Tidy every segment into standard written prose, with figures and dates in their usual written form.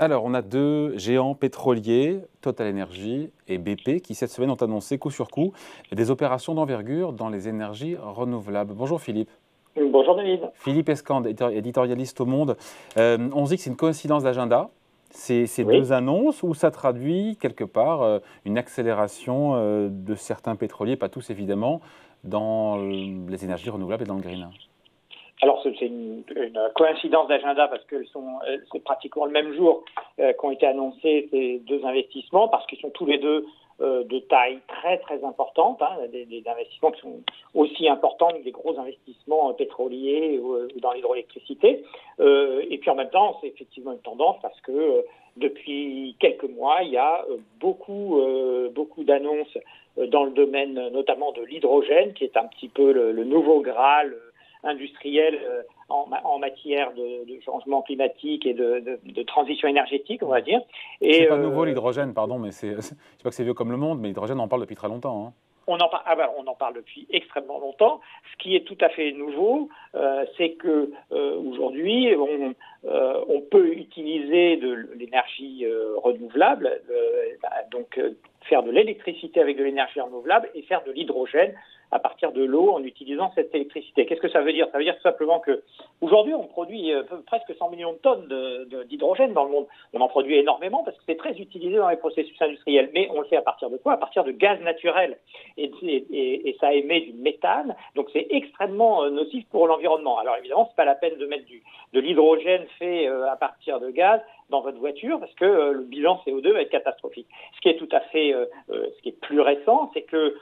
Alors, on a deux géants pétroliers, TotalEnergies et BP, qui cette semaine ont annoncé coup sur coup des opérations d'envergure dans les énergies renouvelables. Bonjour Philippe. Bonjour David. Philippe Escande, éditorialiste au Monde. On se dit que c'est une coïncidence d'agenda, ces Oui. deux annonces, ou ça traduit quelque part une accélération de certains pétroliers, pas tous évidemment, dans les énergies renouvelables et dans le green. Alors c'est une coïncidence d'agenda parce que c'est pratiquement le même jour qu'ont été annoncés ces deux investissements parce qu'ils sont tous les deux de taille très très importante, hein, des investissements qui sont aussi importants que des gros investissements pétroliers ou dans l'hydroélectricité. Et puis en même temps, c'est effectivement une tendance parce que depuis quelques mois, il y a beaucoup d'annonces dans le domaine notamment de l'hydrogène, qui est un petit peu le nouveau Graal industriel en matière de changement climatique et de transition énergétique, on va dire. C'est Et pas nouveau l'hydrogène, pardon, mais je sais pas que c'est vieux comme le monde, mais l'hydrogène, on en parle depuis très longtemps, hein. on en parle depuis extrêmement longtemps. Ce qui est tout à fait nouveau, c'est que aujourd'hui, on peut utiliser de l'énergie renouvelable, donc faire de l'électricité avec de l'énergie renouvelable et faire de l'hydrogène à partir de l'eau en utilisant cette électricité. Qu'est-ce que ça veut dire? Ça veut dire tout simplement que aujourd'hui, on produit presque 100 millions de tonnes d'hydrogène dans le monde. On en produit énormément parce que c'est très utilisé dans les processus industriels. Mais on le fait à partir de quoi? À partir de gaz naturel. Et ça émet du méthane. Donc c'est extrêmement nocif pour l'environnement. Alors évidemment, c'est pas la peine de mettre de l'hydrogène fait à partir de gaz dans votre voiture parce que le bilan CO2 va être catastrophique. Ce qui est tout à fait, ce qui est plus récent, c'est que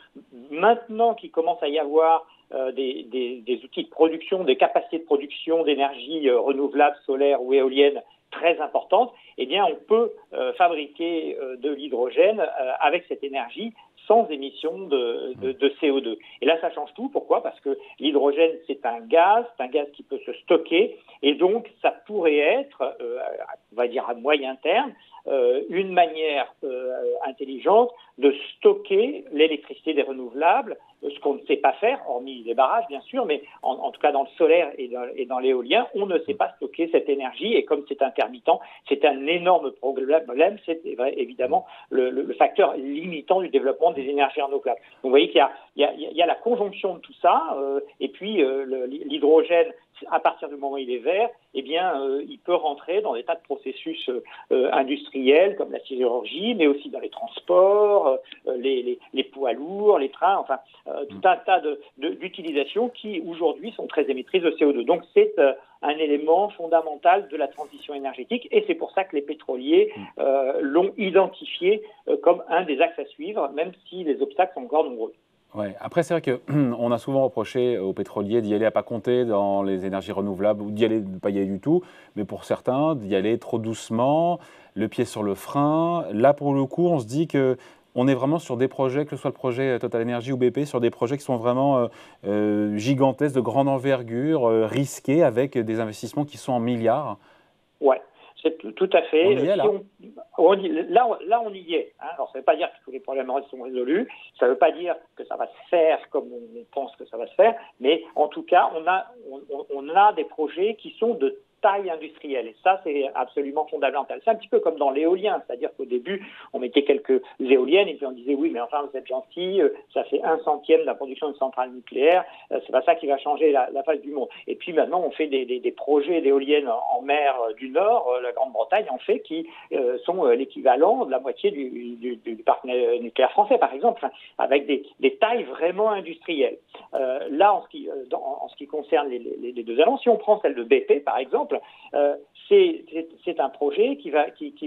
maintenant qu'il commence à y avoir des outils de production, des capacités de production d'énergie renouvelable, solaire ou éolienne très importantes, eh bien on peut fabriquer de l'hydrogène avec cette énergie sans émission de CO2. Et là, ça change tout. Pourquoi? Parce que l'hydrogène, c'est un gaz qui peut se stocker, et donc ça pourrait être, on va dire à moyen terme, une manière intelligente de stocker l'électricité des renouvelables, ce qu'on ne sait pas faire, hormis les barrages bien sûr, mais en tout cas dans le solaire et dans l'éolien, on ne sait pas stocker cette énergie, et comme c'est intermittent, c'est un énorme problème, c'est évidemment le facteur limitant du développement des énergies renouvelables. Donc vous voyez qu'il y a la conjonction de tout ça, et puis l'hydrogène, à partir du moment où il est vert, eh bien, il peut rentrer dans des tas de processus industriels comme la sidérurgie, mais aussi dans les transports, les poids lourds, les trains, enfin, tout un tas d'utilisations qui, aujourd'hui, sont très émettrices de CO2. Donc, c'est un élément fondamental de la transition énergétique, et c'est pour ça que les pétroliers l'ont identifié comme un des axes à suivre, même si les obstacles sont encore nombreux. Ouais. Après, c'est vrai qu'on a souvent reproché aux pétroliers d'y aller à pas compter dans les énergies renouvelables, ou de ne pas y aller du tout, mais pour certains, d'y aller trop doucement, le pied sur le frein. Là, pour le coup, on se dit qu'on est vraiment sur des projets, que ce soit le projet TotalEnergies ou BP, sur des projets qui sont vraiment gigantesques, de grande envergure, risqués, avec des investissements qui sont en milliards. Ouais. C'est tout à fait. On y est là. Là, on y est. Hein. Alors, ça ne veut pas dire que tous les problèmes sont résolus. Ça ne veut pas dire que ça va se faire comme on pense que ça va se faire. Mais en tout cas, on a des projets qui sont de taille industrielle. Et ça, c'est absolument fondamental. C'est un petit peu comme dans l'éolien. C'est-à-dire qu'au début, on mettait quelques éoliennes et puis on disait, oui, mais enfin, vous êtes gentil, ça fait 1/100 de la production d'une centrale nucléaire. C'est pas ça qui va changer la face du monde. Et puis maintenant, on fait des projets d'éoliennes en mer du Nord, la Grande-Bretagne en fait, qui sont l'équivalent de la moitié du parc nucléaire français, par exemple, hein, avec des tailles vraiment industrielles. Là, en ce qui concerne les deux annonces, si on prend celle de BP, par exemple, c'est un projet qui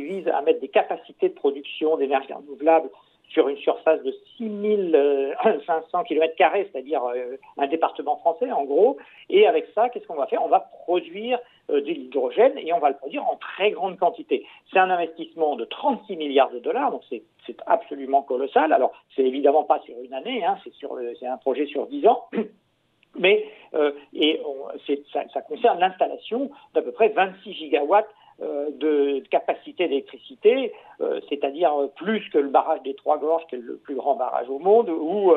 vise à mettre des capacités de production d'énergie renouvelable sur une surface de 6500 km², c'est-à-dire un département français en gros. Et avec ça, qu'est-ce qu'on va faire? On va produire de l'hydrogène, et on va le produire en très grande quantité. C'est un investissement de 36 milliards de dollars, donc c'est absolument colossal. Alors, c'est évidemment pas sur une année, hein, c'est un projet sur 10 ans. Mais ça concerne l'installation d'à peu près 26 gigawatts de capacité d'électricité, c'est-à-dire plus que le barrage des Trois Gorges, qui est le plus grand barrage au monde, ou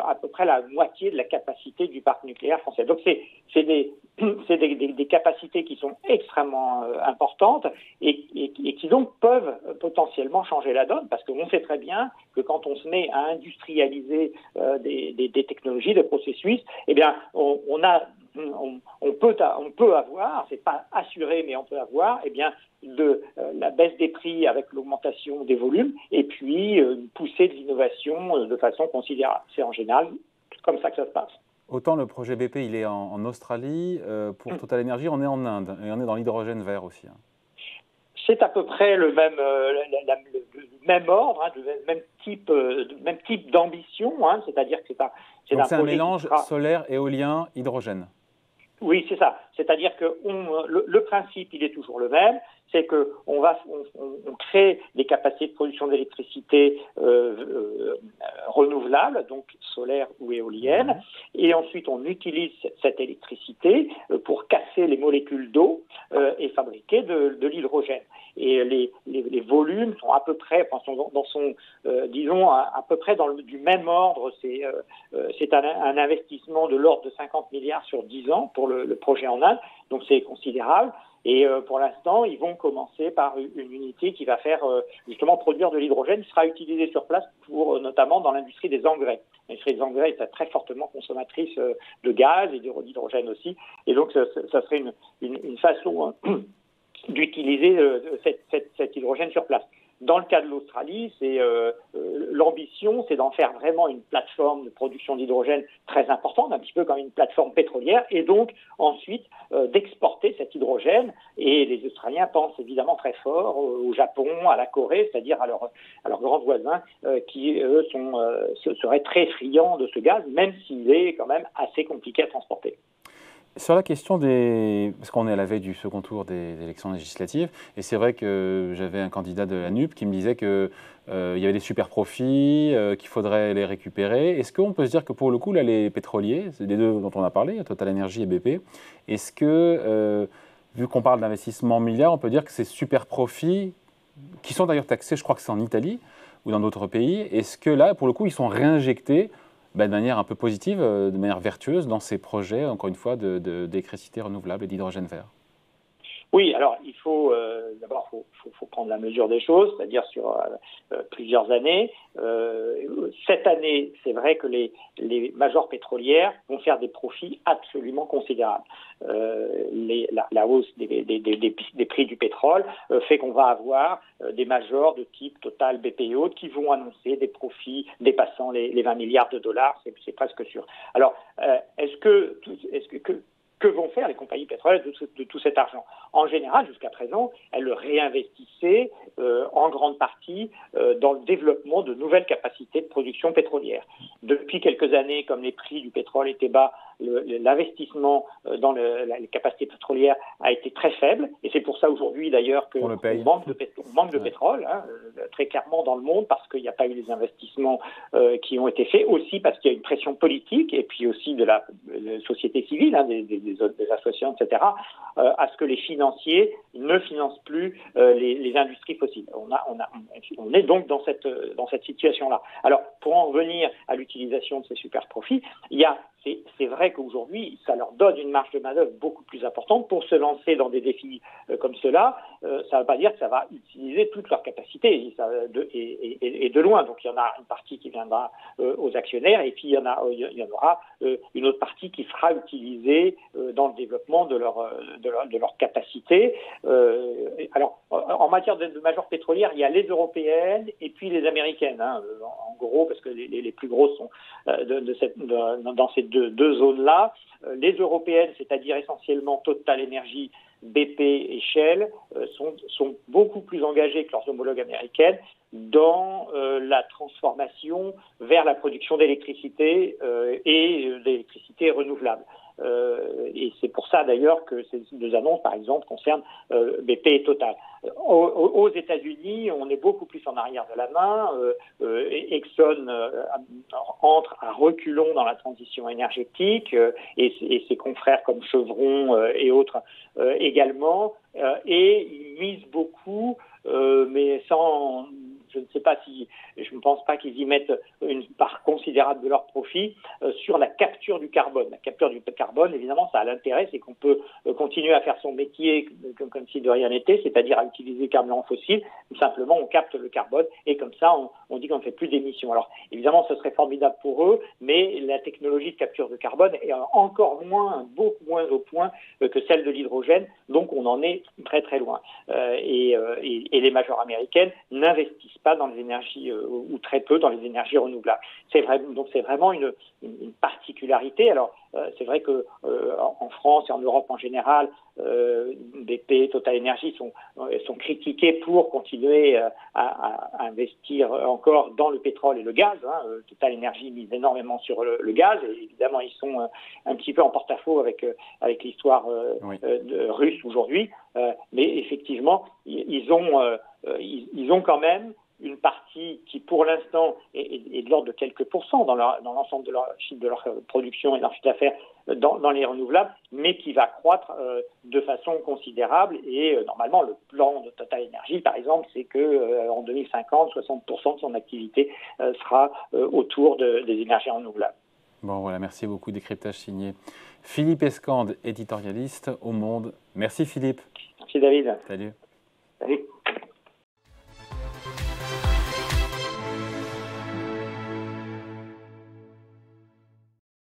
à peu près la moitié de la capacité du parc nucléaire français. Donc c'est des capacités qui sont extrêmement importantes et qui donc peuvent potentiellement changer la donne, parce qu'on sait très bien que quand on se met à industrialiser des technologies, des processus, eh bien on peut avoir, c'est pas assuré, mais on peut avoir, eh bien, la baisse des prix avec l'augmentation des volumes et puis une poussée de l'innovation de façon considérable. C'est en général comme ça que ça se passe. Autant le projet BP, il est en Australie, pour Total Energy, on est en Inde et on est dans l'hydrogène vert aussi. C'est à peu près le même ordre, hein, le même type d'ambition, hein, c'est-à-dire que c'est un mélange solaire, éolien, hydrogène. Oui, c'est ça. C'est-à-dire que le principe, il est toujours le même. C'est que on crée des capacités de production d'électricité renouvelables, donc solaire ou éolienne, et ensuite on utilise cette électricité pour casser les molécules d'eau et fabriquer de l'hydrogène. Et les volumes sont à peu près, disons à peu près du même ordre. C'est un investissement de l'ordre de 50 milliards sur 10 ans pour le projet en Inde, donc c'est considérable. Et pour l'instant, ils vont commencer par une unité qui va faire justement produire de l'hydrogène, qui sera utilisé sur place notamment dans l'industrie des engrais. L'industrie des engrais est très fortement consommatrice de gaz et d'hydrogène aussi. Et donc, ça serait une façon d'utiliser cet hydrogène sur place. Dans le cas de l'Australie, l'ambition, c'est d'en faire vraiment une plateforme de production d'hydrogène très importante, un petit peu comme une plateforme pétrolière, et donc ensuite d'exporter cet hydrogène. Et les Australiens pensent évidemment très fort au Japon, à la Corée, c'est-à-dire à leurs grands voisins qui, eux, seraient très friands de ce gaz, même s'il est quand même assez compliqué à transporter. Sur la question parce qu'on est à la veille du second tour des élections législatives, et c'est vrai que j'avais un candidat de la NUP qui me disait qu'il y avait des super profits, qu'il faudrait les récupérer. Est-ce qu'on peut se dire que pour le coup, là, les pétroliers, c'est les deux dont on a parlé, Total Energy et BP, est-ce que, vu qu'on parle d'investissement milliards, on peut dire que ces super profits, qui sont d'ailleurs taxés, je crois que c'est en Italie ou dans d'autres pays, est-ce que là, pour le coup, ils sont réinjectés de manière un peu positive, de manière vertueuse dans ces projets, encore une fois, d'électricité renouvelable et d'hydrogène vert? Oui, alors il faut d'abord faut prendre la mesure des choses, c'est-à-dire sur plusieurs années. Cette année, c'est vrai que les majors pétrolières vont faire des profits absolument considérables. La hausse des prix du pétrole fait qu'on va avoir des majors de type Total, BP et autres qui vont annoncer des profits dépassant les 20 milliards de dollars, c'est presque sûr. Alors, que vont faire les compagnies pétrolières de tout cet argent? En général, jusqu'à présent, elles le réinvestissaient en grande partie dans le développement de nouvelles capacités de production pétrolière. Depuis quelques années, comme les prix du pétrole étaient bas, l'investissement dans les capacités pétrolières a été très faible. Et c'est pour ça aujourd'hui, d'ailleurs, qu'on manque de pétrole, hein, très clairement dans le monde, parce qu'il n'y a pas eu les investissements qui ont été faits, aussi parce qu'il y a une pression politique, et puis aussi de la société civile, hein, des associations, etc., à ce que les financiers ne financent plus les industries fossiles. On est donc dans cette situation-là. Alors, pour en revenir à l'utilisation de ces super profits, c'est vrai qu'aujourd'hui, ça leur donne une marge de manœuvre beaucoup plus importante pour se lancer dans des défis comme cela. Ça ne veut pas dire que ça va utiliser toute leur capacité et de loin. Donc, il y en a une partie qui viendra aux actionnaires et puis il y en aura une autre partie qui sera utilisée dans le développement de leur capacité. Alors, en matière de majors pétrolières, il y a les européennes et puis les américaines. Hein, en gros, parce que les plus grosses sont dans ces deux zones-là. Les européennes, c'est-à-dire essentiellement Total Energy, BP et Shell, sont beaucoup plus engagées que leurs homologues américaines dans la transformation vers la production d'électricité et d'électricité renouvelable. Et c'est pour ça d'ailleurs que ces deux annonces, par exemple, concernent BP et Total. Aux États-Unis, on est beaucoup plus en arrière de la main. Exxon entre à reculons dans la transition énergétique et ses confrères comme Chevron et autres également. Et il misent beaucoup, mais sans... Je ne sais pas si, je ne pense pas qu'ils y mettent une part considérable de leur profit sur la capture du carbone. La capture du carbone, évidemment, ça a l'intérêt, c'est qu'on peut continuer à faire son métier comme si de rien n'était, c'est-à-dire à utiliser carburant fossile. Simplement, on capte le carbone et comme ça, on dit qu'on ne fait plus d'émissions. Alors, évidemment, ce serait formidable pour eux, mais la technologie de capture de carbone est encore moins, beaucoup moins au point que celle de l'hydrogène, donc on en est très très loin. Et les majors américaines n'investissent pas dans les énergies, ou très peu dans les énergies renouvelables. Donc c'est vraiment une particularité. Alors c'est vrai que en France et en Europe en général, BP, Total Energy sont critiqués pour continuer à investir encore dans le pétrole et le gaz. Total Energy mise énormément sur le gaz et évidemment ils sont un petit peu en porte-à-faux avec l'histoire russe aujourd'hui. Mais effectivement, ils ont quand même une partie qui, pour l'instant, est de l'ordre de quelques pourcents dans l'ensemble de leur chiffre de leur production et de leur chiffre d'affaires dans les renouvelables, mais qui va croître de façon considérable. Et normalement, le plan de Total Energy, par exemple, c'est que en 2050, 60% de son activité sera autour des énergies renouvelables. Bon, voilà, merci beaucoup. Décryptage signé Philippe Escande, éditorialiste au Monde. Merci Philippe. Merci David. Salut. Salut.